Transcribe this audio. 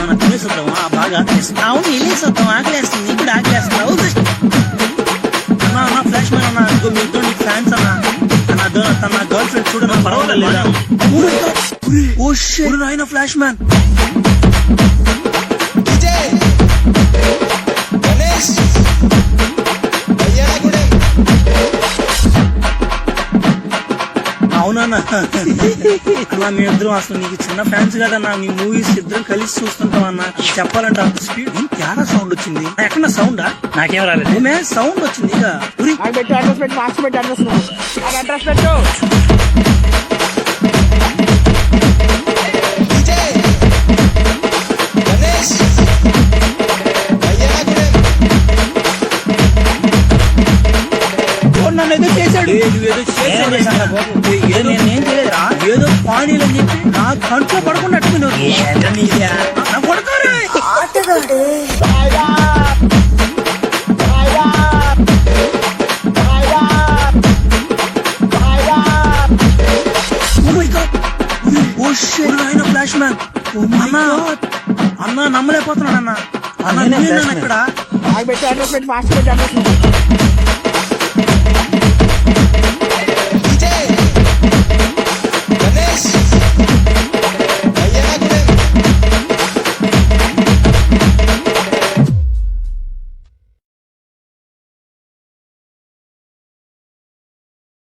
మనం తినేసొద్దామా బాగా అవును వెళ్ళేసొద్దాం ఆకలేస్తుంది ఇప్పుడు ఆకలేస్తుంది అన్నా అన్న ఫ్లాష్ మ్యాన్ అన్న ఇంకో మీ ఇద్దరు నీకు ఫ్యాన్స్ అన్న తన నా గర్ల్ ఫ్రెండ్ చూడ నా పర్వాలేదు ఓ షిట్ నాయన ఫ్లాష్ మ్యాన్ అవునన్నా అన్నా మేమిద్దరం అసలు నీకు చిన్న ఫ్యాన్స్ కదన్నా నీ మూవీస్ ఇద్దరం కలిసి చూస్తుంటాం అన్న చెప్పాలంటే అంత స్పీడ్ తేడా సౌండ్ వచ్చింది ఎక్కడ సౌండా నాకేం రాలేదు సౌండ్ వచ్చింది నన్ను చేశాడు నేనేం చేయలేదురా ఏదో పానీలు అని చెప్పి నా కంట్లో పడుకున్నట్టు కొడతారు ఫ్లాష్ మ్యాన్ అన్న నమ్మలేకపోతున్నాడు అన్న అన్న ఇక్కడ అడ్రస్ పెట్టి ఫాస్ట్ పెట్టి అడ్రస్